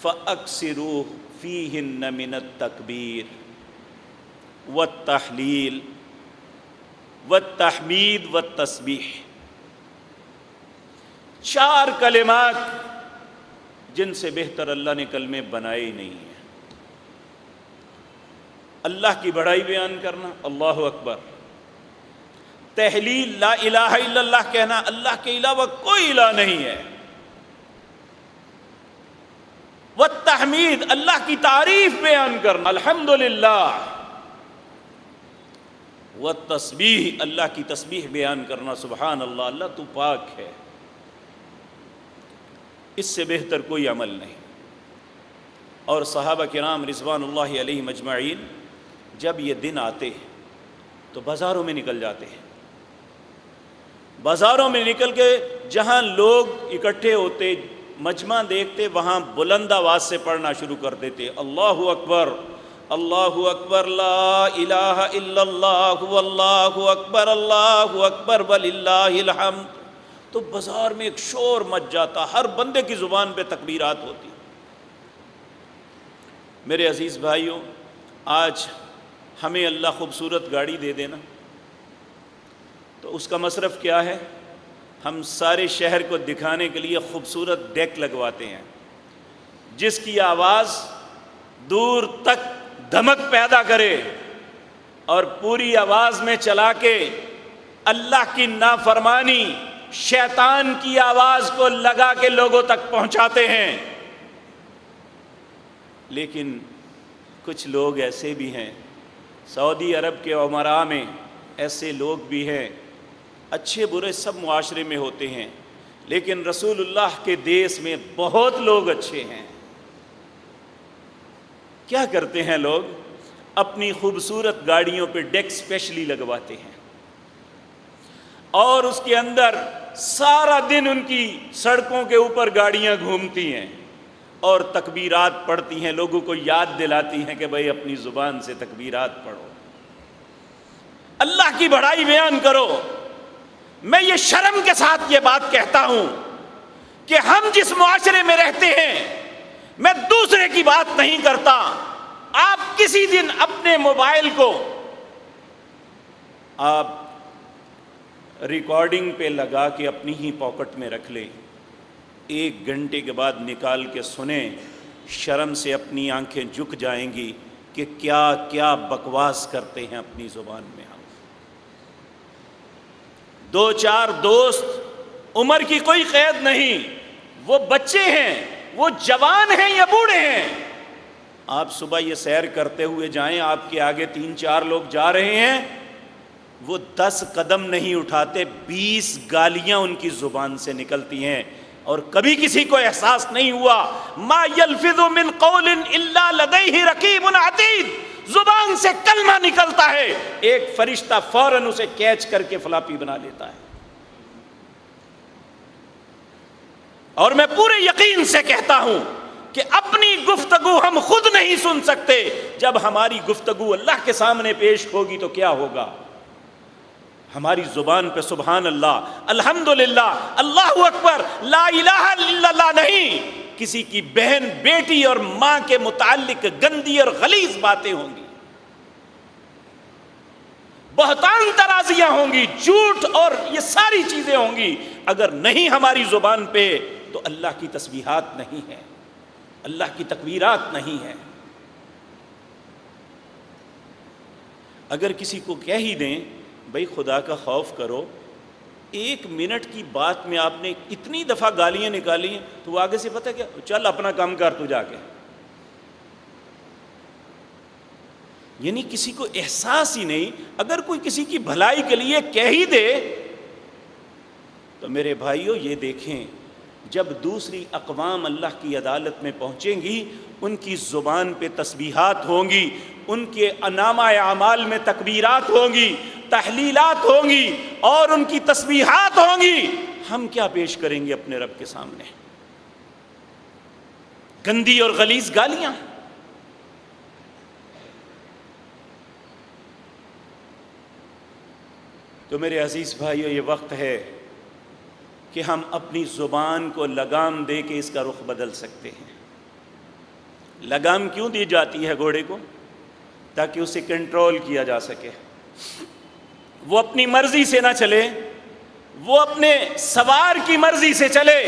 فَأَكْسِرُوا فِيهِنَّ مِنَ التَّكْبِيرِ وَالتَّحْلِيلِ وَالتَّحْمِيدِ وَالتَّسْبِيحِ، 4 کلمات جن سے بہتر اللہ نے کلمے بنائے ہی نہیں ہیں۔ اللہ کی بڑائی بیان کرنا، اللہ اکبر، تحلیل لا الہ الا اللہ کہنا، اللہ کے علاوہ کوئی الہ نہیں ہے، والتحمید اللہ کی تعریف بیان کرنا الحمدللہ، والتسبیح اللہ کی تسبیح بیان کرنا سبحان اللہ، اللہ تو پاک ہے، اس سے بہتر کوئی عمل نہیں۔ اور صحابہ کرام رضوان اللہ علیہم اجمعین جب یہ دن آتے تو بازاروں میں نکل جاتے ہیں، بازاروں میں نکل کے جہاں لوگ اکٹھے ہوتے، مجمع دیکھتے، وہاں بلند آواز سے پڑھنا شروع کر دیتے، اللہ اکبر اللہ اکبر لا الہ الا اللہ واللہ اکبر اللہ اکبر وللہ الحمد۔ تو بازار میں ایک شور مچ جاتا، ہر بندے کی زبان پہ تکبیرات ہوتی۔ میرے عزیز بھائیوں، آج ہمیں اللہ خوبصورت گاڑی دے دینا تو اس کا مصرف کیا ہے؟ ہم سارے شہر کو دکھانے کے لیے خوبصورت ڈیک لگواتے ہیں جس کی آواز دور تک دھمک پیدا کرے، اور پوری آواز میں چلا کے اللہ کی نافرمانی، شیطان کی آواز کو لگا کے لوگوں تک پہنچاتے ہیں۔ لیکن کچھ لوگ ایسے بھی ہیں، سعودی عرب کے امراء میں ایسے لوگ بھی ہیں، اچھے برے سب معاشرے میں ہوتے ہیں، لیکن رسول اللہ کے دیس میں بہت لوگ اچھے ہیں۔ کیا کرتے ہیں لوگ؟ اپنی خوبصورت گاڑیوں پہ ڈیک اسپیشلی لگواتے ہیں، اور اس کے اندر سارا دن ان کی سڑکوں کے اوپر گاڑیاں گھومتی ہیں اور تکبیرات پڑھتی ہیں، لوگوں کو یاد دلاتی ہیں کہ بھئی اپنی زبان سے تکبیرات پڑھو، اللہ کی بڑائی بیان کرو۔ میں یہ شرم کے ساتھ یہ بات کہتا ہوں کہ ہم جس معاشرے میں رہتے ہیں، میں دوسرے کی بات نہیں کرتا، آپ کسی دن اپنے موبائل کو آپ ریکارڈنگ پہ لگا کے اپنی ہی پاکٹ میں رکھ لیں، 1 گھنٹے کے بعد نکال کے سنیں، شرم سے اپنی آنکھیں جھک جائیں گی کہ کیا کیا بکواس کرتے ہیں اپنی زبان میں ہم۔ 2-4 دوست، عمر کی کوئی قید نہیں، وہ بچے ہیں، وہ جوان ہیں یا بوڑھے ہیں، آپ صبح یہ سیر کرتے ہوئے جائیں، آپ کے آگے 3-4 لوگ جا رہے ہیں، وہ 10 قدم نہیں اٹھاتے، 20 گالیاں ان کی زبان سے نکلتی ہیں، اور کبھی کسی کو احساس نہیں ہوا ما یلفظ من قول الا لدیہ رقیب عتید، زبان سے کلمہ نکلتا ہے، ایک فرشتہ فوراً اسے کیچ کر کے فلاپی بنا لیتا ہے۔ اور میں پورے یقین سے کہتا ہوں کہ اپنی گفتگو ہم خود نہیں سن سکتے، جب ہماری گفتگو اللہ کے سامنے پیش ہوگی تو کیا ہوگا؟ ہماری زبان پہ سبحان اللہ، الحمدللہ، اللہ اکبر، لا الہ الا اللہ نہیں، کسی کی بہن، بیٹی اور ماں کے متعلق گندی اور غلیظ باتیں ہوں گی، بہتان ترازیاں ہوں گی، جھوٹ اور یہ ساری چیزیں ہوں گی۔ اگر نہیں ہماری زبان پہ تو اللہ کی تسبیحات نہیں ہیں، اللہ کی تکبیرات نہیں ہیں۔ اگر کسی کو کہہ ہی دیں بھئی خدا کا خوف کرو، 1 منٹ کی بات میں آپ نے اتنی دفعہ گالیاں نکالی ہیں، تو وہ آگے سے پتہ کیا، چل اپنا کام کر تو جا کے۔ یعنی کسی کو احساس ہی نہیں۔ اگر کوئی کسی کی بھلائی کے لیے کہہ ہی دے تو میرے بھائیوں یہ دیکھیں، جب دوسری اقوام اللہ کی عدالت میں پہنچیں گی، ان کی زبان پہ تسبیحات ہوں گی، ان کے نامہ اعمال میں تکبیرات ہوں گی، تحلیلات ہوں گی اور ان کی تسبیحات ہوں گی، ہم کیا پیش کریں گے اپنے رب کے سامنے؟ گندی اور غلیظ گالیاں۔ تو میرے عزیز بھائیو، یہ وقت ہے کہ ہم اپنی زبان کو لگام دے کے اس کا رخ بدل سکتے ہیں۔ لگام کیوں دی جاتی ہے گھوڑے کو؟ تاکہ اسے کنٹرول کیا جا سکے، وہ اپنی مرضی سے نہ چلے، وہ اپنے سوار کی مرضی سے چلے۔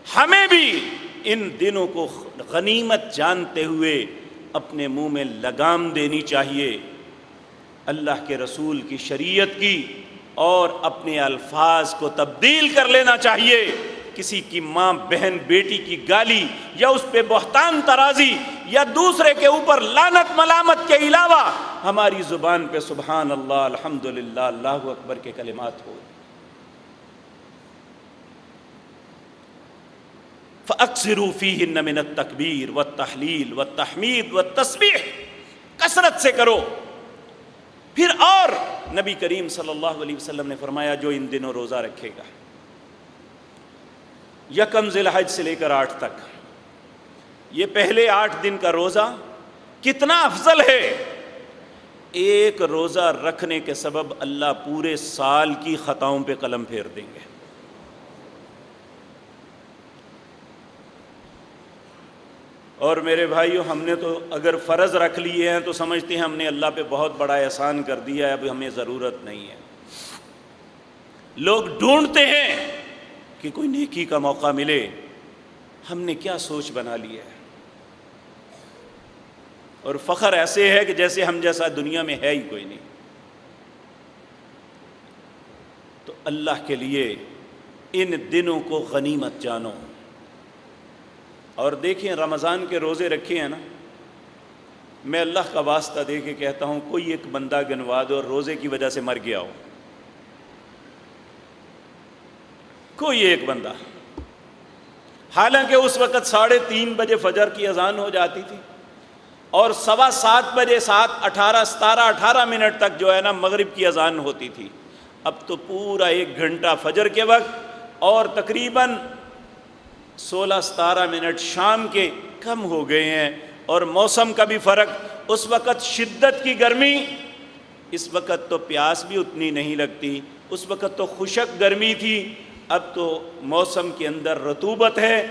ہمیں بھی ان دنوں کو غنیمت جانتے ہوئے اپنے منہ میں لگام دینی چاہیے، اللہ کے رسول کی شریعت کی اور اپنے الفاظ کو تبدیل کر لینا چاہیے۔ کسی کی ماں بہن بیٹی کی گالی یا اس پہ بہتان ترازی یا دوسرے کے اوپر لعنت ملامت کے علاوہ ہماری زبان پہ سبحان اللہ، الحمدللہ، اللہ اکبر کے کلمات ہو۔ فَأَكْثِرُوا فِيهِنَّ مِنَ التَّكْبِيرِ وَالتَّحْلِيلِ وَالتَّحْمِيدِ وَالتَّسْبِيحِ، کثرت سے کرو۔ پھر اور نبی کریم صلی اللہ علیہ وسلم نے فرمایا جو ان دنوں روزہ رکھے گا، یکم ذی الحج سے لے کر 8 تک، یہ پہلے 8 دن کا روزہ کتنا افضل ہے۔ ایک روزہ رکھنے کے سبب اللہ پورے سال کی خطاؤں پہ قلم پھیر دیں گے۔ اور میرے بھائیو، ہم نے تو اگر فرض رکھ لیے ہیں تو سمجھتے ہیں ہم نے اللہ پہ بہت بڑا احسان کر دیا ہے، اب ہمیں ضرورت نہیں ہے۔ لوگ ڈھونڈتے ہیں کہ کوئی نیکی کا موقع ملے، ہم نے کیا سوچ بنا لی ہے، اور فخر ایسے ہے کہ جیسے ہم جیسا دنیا میں ہے ہی کوئی نہیں۔ تو اللہ کے لیے ان دنوں کو غنیمت جانو۔ اور دیکھیں رمضان کے روزے رکھے ہیں نا، میں اللہ کا واسطہ دے کے کہتا ہوں کوئی ایک بندہ گنوا دو اور روزے کی وجہ سے مر گیا ہو، کوئی ایک بندہ، حالانکہ اس وقت 3:30 بجے فجر کی اذان ہو جاتی تھی اور 7:15 بجے 18 منٹ تک جو ہے نا مغرب کی اذان ہوتی تھی۔ اب تو پورا 1 گھنٹہ فجر کے وقت اور تقریباً 16-17 منٹ شام کے کم ہو گئے ہیں، اور موسم کا بھی فرق۔ اس وقت شدت کی گرمی، اس وقت تو پیاس بھی اتنی نہیں لگتی، اس وقت تو خشک گرمی تھی، اب تو موسم کے اندر رطوبت ہے،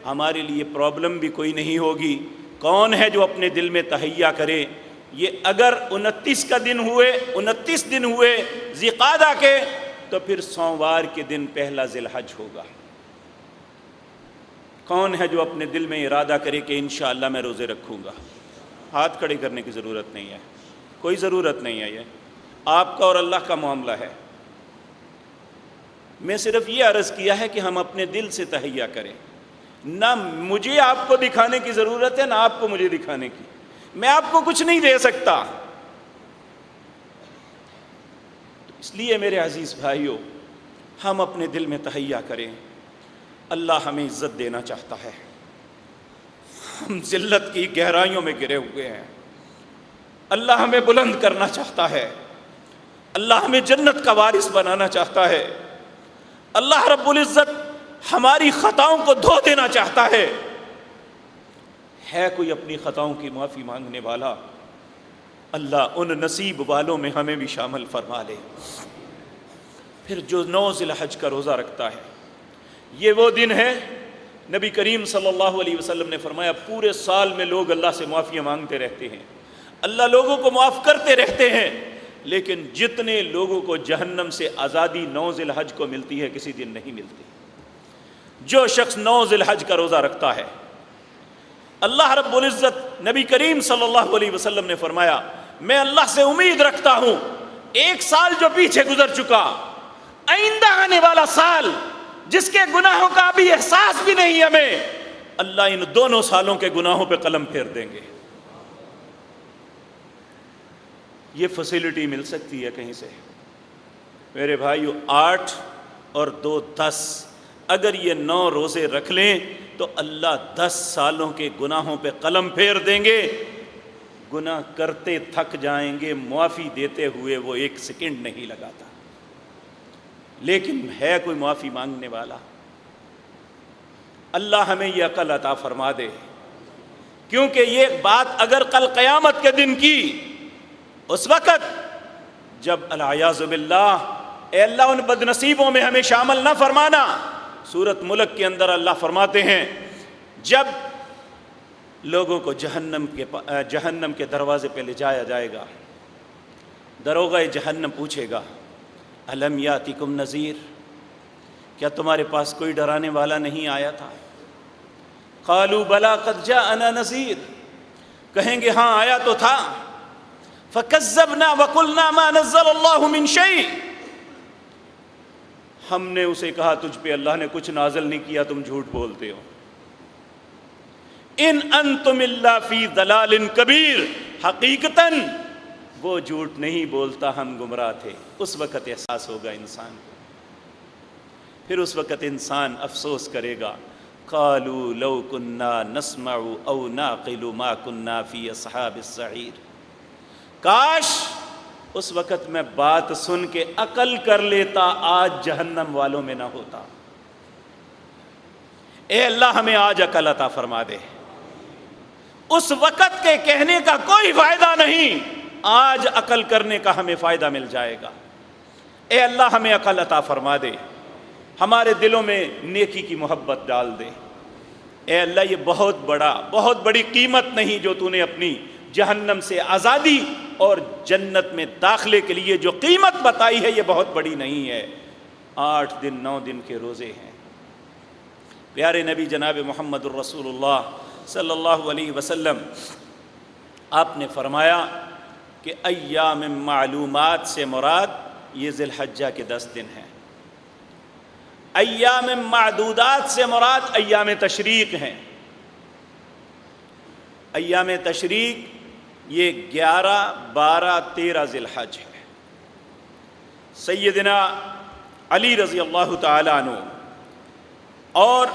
ہمارے لیے پرابلم بھی کوئی نہیں ہوگی۔ کون ہے جو اپنے دل میں تہیہ کرے؟ یہ اگر 29 دن ہوئے ذی قعدہ کے، تو پھر سوموار کے دن پہلا ذی الحج ہوگا۔ کون ہے جو اپنے دل میں ارادہ کرے کہ انشاءاللہ میں روزے رکھوں گا؟ ہاتھ کھڑے کرنے کی ضرورت نہیں ہے، کوئی ضرورت نہیں ہے، یہ آپ کا اور اللہ کا معاملہ ہے۔ میں صرف یہ عرض کیا ہے کہ ہم اپنے دل سے تہیہ کریں، نہ مجھے آپ کو دکھانے کی ضرورت ہے نہ آپ کو مجھے دکھانے کی، میں آپ کو کچھ نہیں دے سکتا۔ اس لیے میرے عزیز بھائیوں، ہم اپنے دل میں تہیہ کریں، اللہ ہمیں عزت دینا چاہتا ہے، ہم ذلت کی گہرائیوں میں گرے ہوئے ہیں، اللہ ہمیں بلند کرنا چاہتا ہے، اللہ ہمیں جنت کا وارث بنانا چاہتا ہے، اللہ رب العزت ہماری خطاؤں کو دھو دینا چاہتا ہے۔ کوئی اپنی خطاؤں کی معافی مانگنے والا؟ اللہ ان نصیب والوں میں ہمیں بھی شامل فرما لے۔ پھر جو 9 ذی الحج کا روزہ رکھتا ہے، یہ وہ دن ہے، نبی کریم صلی اللہ علیہ وسلم نے فرمایا پورے سال میں لوگ اللہ سے معافی مانگتے رہتے ہیں، اللہ لوگوں کو معاف کرتے رہتے ہیں، لیکن جتنے لوگوں کو جہنم سے آزادی 9 ذی الحج کو ملتی ہے کسی دن نہیں ملتی۔ جو شخص 9 ذی الحج کا روزہ رکھتا ہے، اللہ رب العزت، نبی کریم صلی اللہ علیہ وسلم نے فرمایا میں اللہ سے امید رکھتا ہوں 1 سال جو پیچھے گزر چکا، آئندہ آنے والا سال جس کے گناہوں کا ابھی احساس بھی نہیں ہمیں، اللہ ان دونوں سالوں کے گناہوں پہ قلم پھیر دیں گے۔ یہ فیسلٹی مل سکتی ہے کہیں سے؟ میرے بھائیو، 8 اور 2 10، اگر یہ 9 روزے رکھ لیں تو اللہ 10 سالوں کے گناہوں پہ قلم پھیر دیں گے۔ گناہ کرتے تھک جائیں گے، معافی دیتے ہوئے وہ 1 سیکنڈ نہیں لگاتا، لیکن ہے کوئی معافی مانگنے والا؟ اللہ ہمیں یہ عقل عطا فرما دے، کیونکہ یہ بات اگر کل قیامت کے دن کی، اس وقت جب العیاذ باللہ، اے اللہ ان بد نصیبوں میں ہمیں شامل نہ فرمانا۔ سورۃ ملک کے اندر اللہ فرماتے ہیں جب لوگوں کو جہنم کے دروازے پہ لے جایا جائے گا، دروغہ جہنم پوچھے گا الم یاتکم نذیر، کیا تمہارے پاس کوئی ڈرانے والا نہیں آیا تھا؟ قالوا بلا قد جاءنا نذیر، کہیں گے ہاں آیا تو تھا۔ فکذبنا وقلنا ما نزل اللہ من شیء، ہم نے اسے کہا تجھ پہ اللہ نے کچھ نازل نہیں کیا، تم جھوٹ بولتے ہو۔ ان انتم الا فی ضلال کبیر، حقیقتاً وہ جھوٹ نہیں بولتا، ہم گمراہ تھے۔ اس وقت احساس ہوگا انسان کو، پھر اس وقت انسان افسوس کرے گا، قالوا لو كنا نسمع او نعقل ما كنا فی اصحاب السعیر، کاش اس وقت میں بات سن کے عقل کر لیتا، آج جہنم والوں میں نہ ہوتا۔ اے اللہ ہمیں آج عقل عطا فرما دے۔ اس وقت کے کہنے کا کوئی فائدہ نہیں، آج عقل کرنے کا ہمیں فائدہ مل جائے گا۔ اے اللہ ہمیں عقل عطا فرما دے، ہمارے دلوں میں نیکی کی محبت ڈال دے۔ اے اللہ یہ بہت بڑی قیمت نہیں جو تو نے اپنی جہنم سے آزادی اور جنت میں داخلے کے لیے جو قیمت بتائی ہے، یہ بہت بڑی نہیں ہے۔ 8 دن 9 دن کے روزے ہیں۔ پیارے نبی جناب محمد الرسول اللہ صلی اللہ علیہ وسلم آپ نے فرمایا کہ ایام معلومات سے مراد یہ ذی الحجہ کے 10 دن ہیں، ایام معدودات سے مراد ایام تشریق ہیں۔ ایام تشریق یہ 11 12 13 ذی الحج ہے۔ سیدنا علی رضی اللہ تعالیٰ عنہ اور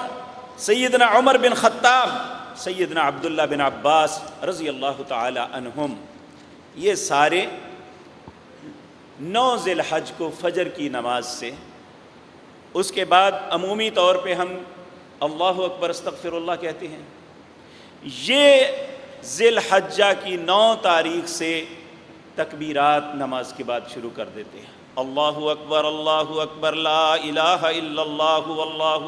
سیدنا عمر بن خطاب، سیدنا عبداللہ بن عباس رضی اللہ تعالی عنہم، یہ سارے 9 ذی الحج کو فجر کی نماز سے، اس کے بعد عمومی طور پہ ہم اللہ اکبر استغفر اللہ کہتے ہیں، یہ ذی الحجہ کی 9 تاریخ سے تکبیرات نماز کے بعد شروع کر دیتے ہیں۔ اللہ اکبر لا الہ الا اللہ واللہ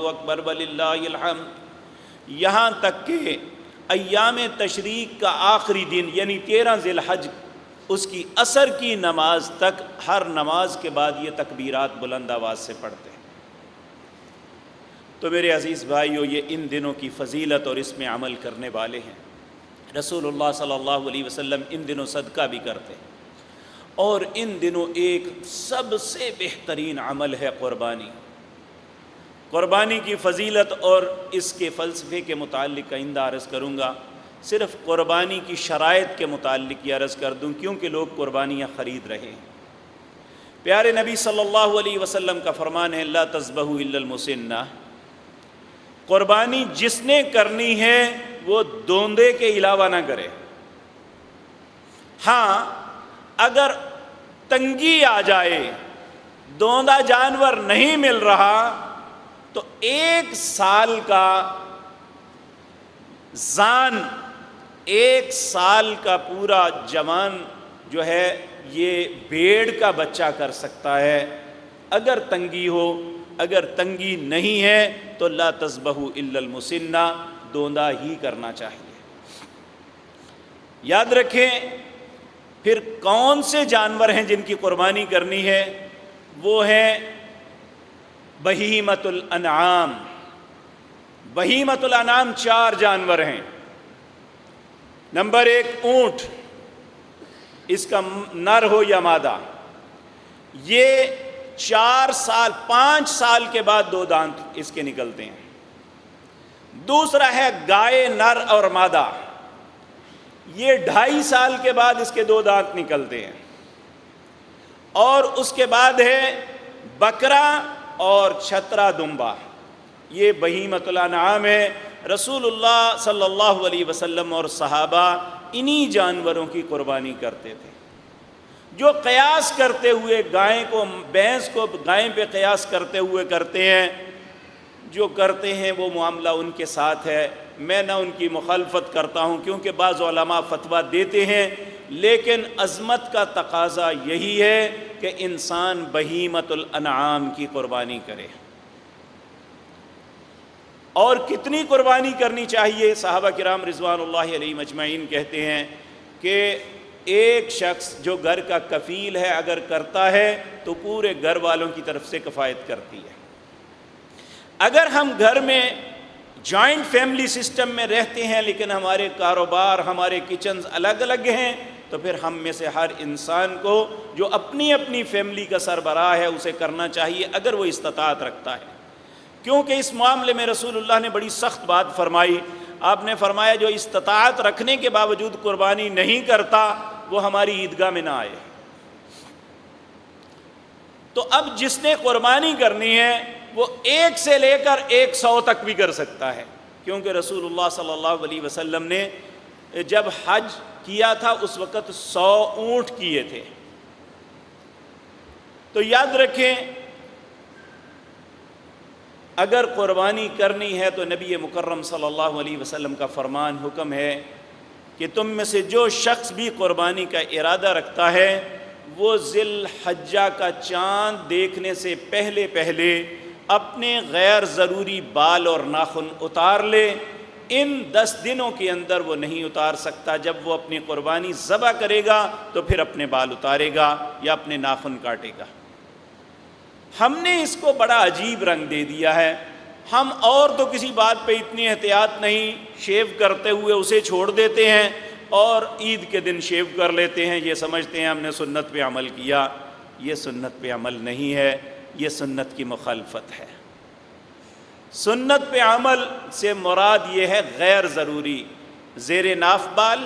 اکبر وللہ الحمد، یہاں تک کہ ایام تشریق کا آخری دن یعنی 13 ذی الحج، اس کی عصر کی نماز تک ہر نماز کے بعد یہ تکبیرات بلند آواز سے پڑھتے ہیں۔ تو میرے عزیز بھائیو، یہ ان دنوں کی فضیلت اور اس میں عمل کرنے والے ہیں۔ رسول اللہ صلی اللہ علیہ وسلم ان دنوں صدقہ بھی کرتے ہیں، اور ان دنوں ایک سب سے بہترین عمل ہے قربانی۔ قربانی کی فضیلت اور اس کے فلسفے کے متعلق آئندہ عرض کروں گا، صرف قربانی کی شرائط کے متعلق یہ عرض کر دوں کیونکہ لوگ قربانیاں خرید رہے ہیں۔ پیارے نبی صلی اللہ علیہ وسلم کا فرمان ہے لا تذبحوا الا المسنہ، قربانی جس نے کرنی ہے وہ دوندے کے علاوہ نہ کرے۔ ہاں اگر تنگی آ جائے، دوندا جانور نہیں مل رہا، تو 1 سال کا زان، 1 سال کا پورا جوان جو ہے یہ بھیڑ کا بچہ کر سکتا ہے اگر تنگی ہو۔ اگر تنگی نہیں ہے تو لا تذبحوا الا المسنہ، دوندا ہی کرنا چاہیے۔ یاد رکھیں، پھر کون سے جانور ہیں جن کی قربانی کرنی ہے؟ وہ ہیں بہیمۃ الانعام۔ بہیمۃ الانعام 4 جانور ہیں۔ نمبر 1 اونٹ، اس کا نر ہو یا مادہ، یہ 4 سال 5 سال کے بعد 2 دانت اس کے نکلتے ہیں۔ دوسرا ہے گائے، نر اور مادہ، یہ 2.5 سال کے بعد اس کے 2 دانت نکلتے ہیں۔ اور اس کے بعد ہے بکرا اور چھترا دمبا، یہ بہیمۃ الانعام ہے۔ رسول اللہ صلی اللہ علیہ وسلم اور صحابہ انہی جانوروں کی قربانی کرتے تھے۔ جو قیاس کرتے ہوئے گائے کو، بھینس کو گائے پہ قیاس کرتے ہوئے کرتے ہیں، جو کرتے ہیں وہ معاملہ ان کے ساتھ ہے، میں نہ ان کی مخالفت کرتا ہوں کیونکہ بعض علماء فتویٰ دیتے ہیں، لیکن عظمت کا تقاضا یہی ہے کہ انسان بہیمۃ الانعام کی قربانی کرے۔ اور کتنی قربانی کرنی چاہیے؟ صحابہ کرام رضوان اللہ علیہم اجمعین کہتے ہیں کہ ایک شخص جو گھر کا کفیل ہے اگر کرتا ہے تو پورے گھر والوں کی طرف سے کفایت کرتی ہے۔ اگر ہم گھر میں جوائنٹ فیملی سسٹم میں رہتے ہیں لیکن ہمارے کاروبار، ہمارے کچنز الگ الگ ہیں، تو پھر ہم میں سے ہر انسان کو جو اپنی اپنی فیملی کا سربراہ ہے اسے کرنا چاہیے اگر وہ استطاعت رکھتا ہے، کیونکہ اس معاملے میں رسول اللہ نے بڑی سخت بات فرمائی۔ آپ نے فرمایا جو استطاعت رکھنے کے باوجود قربانی نہیں کرتا وہ ہماری عیدگاہ میں نہ آئے۔ تو اب جس نے قربانی کرنی ہے وہ 1 سے لے کر 100 تک بھی کر سکتا ہے، کیونکہ رسول اللہ صلی اللہ علیہ وسلم نے جب حج کیا تھا اس وقت 100 اونٹ کیے تھے۔ تو یاد رکھیں اگر قربانی کرنی ہے تو نبی مکرم صلی اللہ علیہ وسلم کا فرمان حکم ہے کہ تم میں سے جو شخص بھی قربانی کا ارادہ رکھتا ہے وہ ذی الحجہ کا چاند دیکھنے سے پہلے پہلے اپنے غیر ضروری بال اور ناخن اتار لے۔ ان 10 دنوں کے اندر وہ نہیں اتار سکتا، جب وہ اپنی قربانی ذبح کرے گا تو پھر اپنے بال اتارے گا یا اپنے ناخن کاٹے گا۔ ہم نے اس کو بڑا عجیب رنگ دے دیا ہے، ہم اور تو کسی بات پہ اتنی احتیاط نہیں، شیو کرتے ہوئے اسے چھوڑ دیتے ہیں اور عید کے دن شیو کر لیتے ہیں، یہ سمجھتے ہیں ہم نے سنت پہ عمل کیا۔ یہ سنت پہ عمل نہیں ہے، یہ سنت کی مخالفت ہے۔ سنت پہ عمل سے مراد یہ ہے غیر ضروری، زیر ناف بال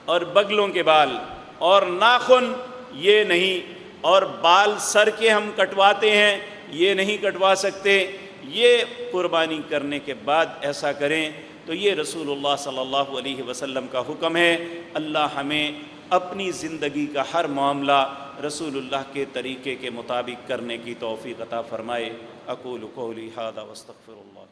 اور بغلوں کے بال اور ناخن یہ نہیں، اور بال سر کے ہم کٹواتے ہیں یہ نہیں کٹوا سکتے، یہ قربانی کرنے کے بعد ایسا کریں تو یہ رسول اللہ صلی اللہ علیہ وسلم کا حکم ہے۔ اللہ ہمیں اپنی زندگی کا ہر معاملہ رسول اللہ کے طریقے کے مطابق کرنے کی توفیق عطا فرمائے۔ اقول قولی ھذا واستغفر اللہ۔